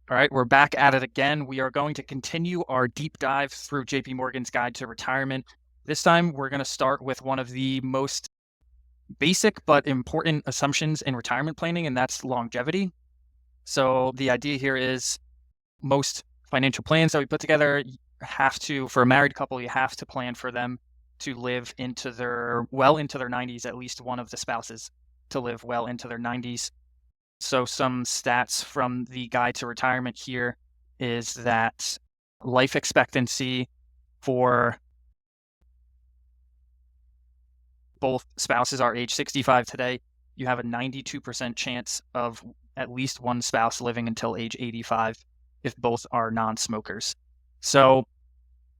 All right, we're back at it again. We are going to continue our deep dive through JP Morgan's Guide to Retirement. This time, we're going to start with one of the most basic but important assumptions in retirement planning, and that's longevity. So the idea here is most financial plans that we put together have to, for a married couple, you have to plan for them to live into their 90s, at least one of the spouses to live well into their 90s. So some stats from the Guide to Retirement here is that life expectancy for both spouses are age 65 today. You have a 92% chance of at least one spouse living until age 85 if both are non-smokers. So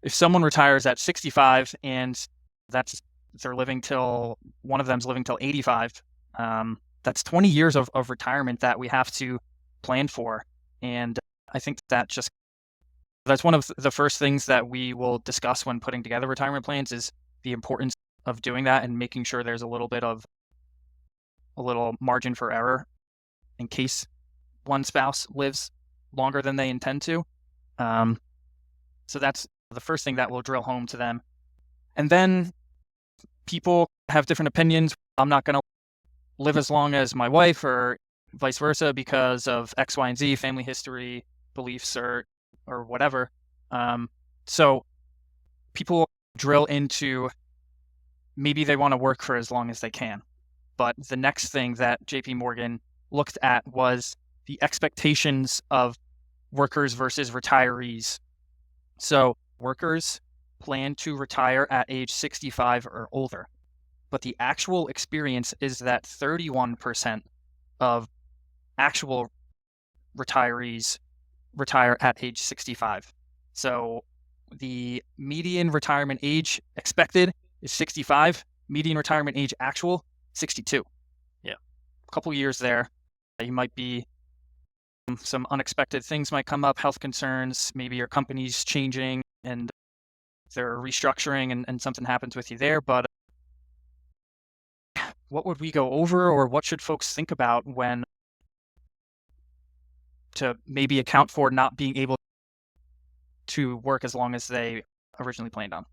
if someone retires at 65 and they're living till one of them's living till 85, that's 20 years of retirement that we have to plan for. And I think that's one of the first things that we will discuss when putting together retirement plans is the importance of doing that and making sure there's a little margin for error in case one spouse lives longer than they intend to. So that's the first thing that will drill home to them. And then people have different opinions. I'm not going to live as long as my wife or vice versa because of X, Y, and Z, family history, beliefs, or whatever. So people drill into maybe they want to work for as long as they can. But the next thing that JP Morgan looked at was the expectations of workers versus retirees. So workers plan to retire at age 65 or older, but the actual experience is that 31% of actual retirees retire at age 65. So the median retirement age expected is 65, median retirement age actual, 62. Yeah. A couple years there. You might be, some unexpected things might come up, health concerns, maybe your company's changing and they're restructuring and something happens with you there. But what would we go over, or what should folks think about when to maybe account for not being able to work as long as they originally planned on?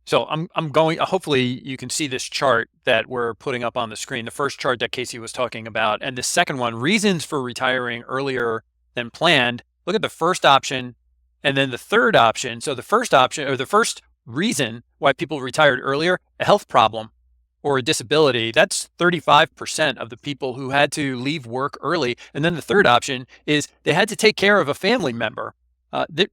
So I'm going, hopefully you can see this chart that we're putting up on the screen, the first chart that Casey was talking about, and the second one, reasons for retiring earlier than planned. Look at the first option and then the third option. So the first option, or the first reason why people retired earlier, a health problem or a disability, that's 35% of the people who had to leave work early. And then the third option is they had to take care of a family member.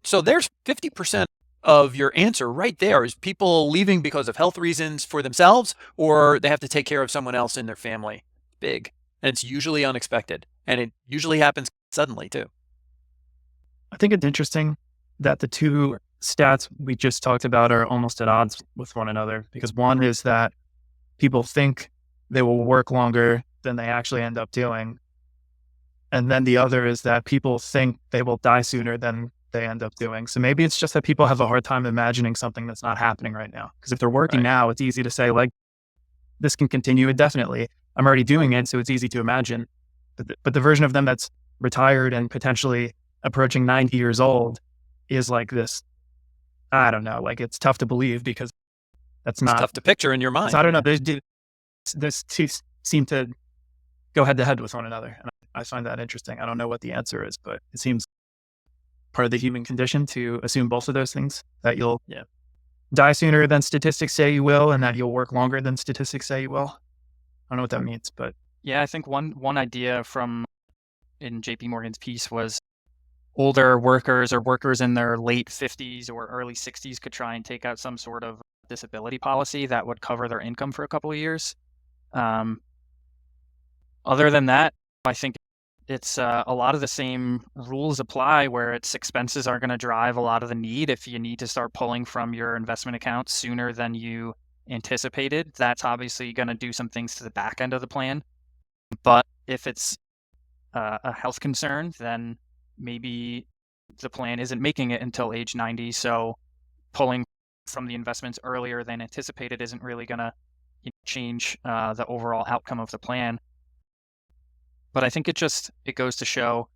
So there's 50% of your answer right there is people leaving because of health reasons for themselves, or they have to take care of someone else in their family. Big. And it's usually unexpected. And it usually happens suddenly too. I think it's interesting that the two stats we just talked about are almost at odds with one another, because one is that people think they will work longer than they actually end up doing. And then the other is that people think they will die sooner than they end up doing. So maybe it's just that people have a hard time imagining something that's not happening right now. Because if they're working now, it's easy to say, like, this can continue indefinitely. I'm already doing it, so it's easy to imagine. But the version of them that's retired and potentially approaching 90 years old is like this, I don't know, like it's tough to believe because it's tough to picture in your mind. So I don't know. Those two seem to go head to head with one another. And I find that interesting. I don't know what the answer is, but it seems part of the human condition to assume both of those things, that you'll die sooner than statistics say you will, and that you'll work longer than statistics say you will. I don't know what that means, but yeah, I think one idea from in JP Morgan's piece was older workers or workers in their late 50s or early 60s could try and take out some sort of disability policy that would cover their income for a couple of years. Other than that, I think it's a lot of the same rules apply, where its expenses are going to drive a lot of the need. If you need to start pulling from your investment account sooner than you anticipated, that's obviously going to do some things to the back end of the plan. But if it's a health concern, then maybe the plan isn't making it until age 90. So pulling from the investments earlier than anticipated isn't really going to change the overall outcome of the plan. But I think it goes to show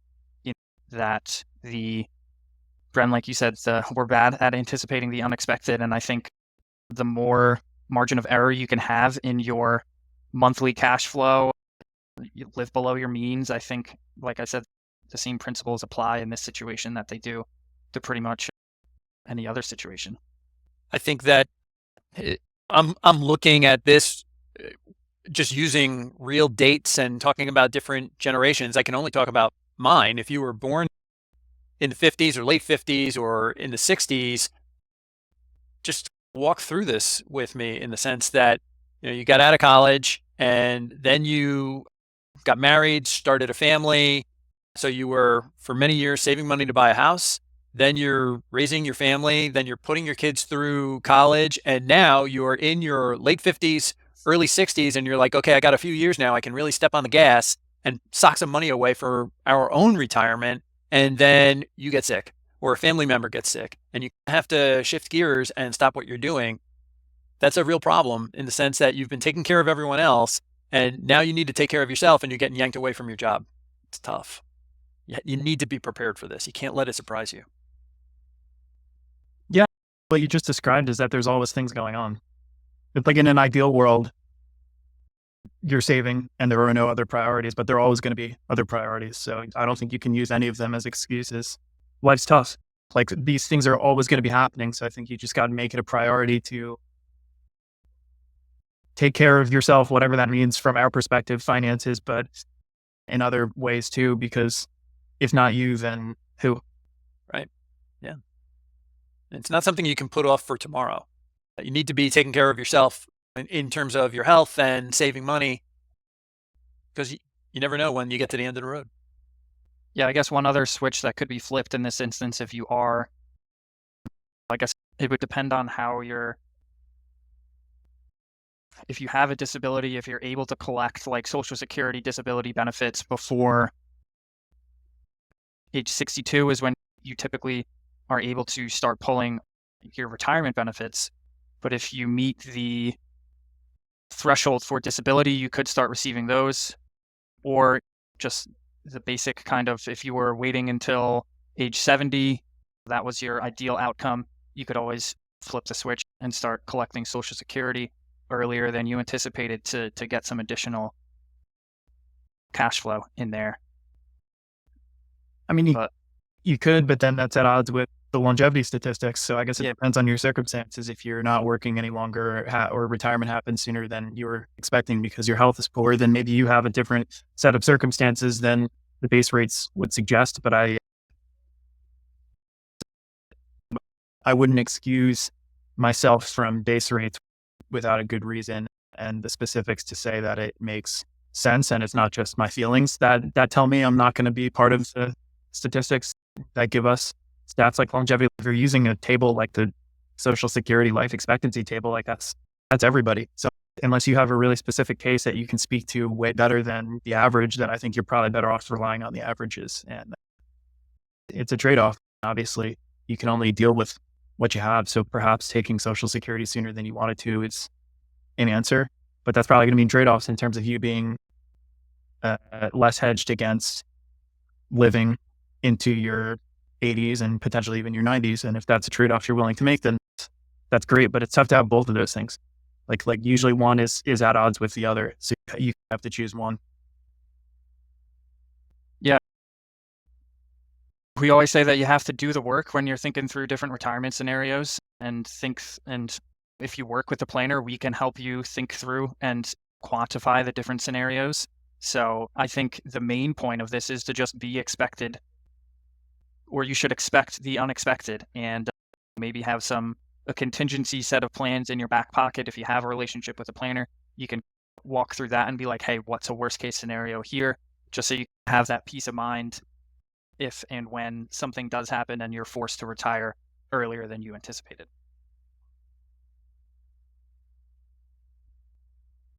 that Bren, like you said, we're bad at anticipating the unexpected. And I think the more margin of error you can have in your monthly cash flow, you live below your means. I think, like I said, the same principles apply in this situation that they do to pretty much any other situation. I think that I'm looking at this just using real dates and talking about different generations. I can only talk about mine. If you were born in the 50s or late 50s or in the 60s, just walk through this with me in the sense that, you got out of college and then you got married, started a family. So you were for many years saving money to buy a house. Then you're raising your family. Then you're putting your kids through college. And now you're in your late 50s, early 60s. And you're like, okay, I got a few years now. I can really step on the gas and sock some money away for our own retirement. And then you get sick or a family member gets sick and you have to shift gears and stop what you're doing. That's a real problem in the sense that you've been taking care of everyone else and now you need to take care of yourself and you're getting yanked away from your job. It's tough. You need to be prepared for this. You can't let it surprise you. Yeah. What you just described is that there's always things going on. It's like in an ideal world, you're saving and there are no other priorities, but there are always going to be other priorities. So I don't think you can use any of them as excuses. Life's tough. Like these things are always going to be happening. So I think you just got to make it a priority to take care of yourself, whatever that means from our perspective, finances, but in other ways too, because if not you, then who? Right. Yeah. It's not something you can put off for tomorrow. You need to be taking care of yourself in terms of your health and saving money because you never know when you get to the end of the road. Yeah, I guess one other switch that could be flipped in this instance, if you are, I guess it would depend on how if you have a disability, if you're able to collect like Social Security disability benefits before age 62 is when you typically are able to start pulling your retirement benefits. But if you meet the threshold for disability, you could start receiving those, or just the basic kind of, if you were waiting until age 70, that was your ideal outcome, you could always flip the switch and start collecting Social Security earlier than you anticipated to get some additional cash flow in there. I mean, you could, but then that's at odds with the longevity statistics. So I guess it depends on your circumstances. If you're not working any longer or retirement happens sooner than you were expecting because your health is poor, then maybe you have a different set of circumstances than the base rates would suggest. But I wouldn't excuse myself from base rates without a good reason and the specifics to say that it makes sense. And it's not just my feelings that tell me I'm not going to be part of the statistics that give us stats like longevity. If you're using a table like the Social Security life expectancy table, like that's everybody. So unless you have a really specific case that you can speak to way better than the average, then I think you're probably better off relying on the averages. And it's a trade-off. Obviously, you can only deal with what you have. So perhaps taking Social Security sooner than you wanted to is an answer, but that's probably going to mean trade-offs in terms of you being less hedged against living into your 80s and potentially even your 90s. And if that's a trade-off you're willing to make, then that's great. But it's tough to have both of those things. Like usually one is at odds with the other. So you have to choose one. Yeah. We always say that you have to do the work when you're thinking through different retirement scenarios and if you work with a planner, we can help you think through and quantify the different scenarios. So I think the main point of this is to just be expected, or you should expect the unexpected, and maybe have a contingency set of plans in your back pocket. If you have a relationship with a planner, you can walk through that and be like, hey, what's a worst case scenario here? Just so you have that peace of mind if and when something does happen and you're forced to retire earlier than you anticipated.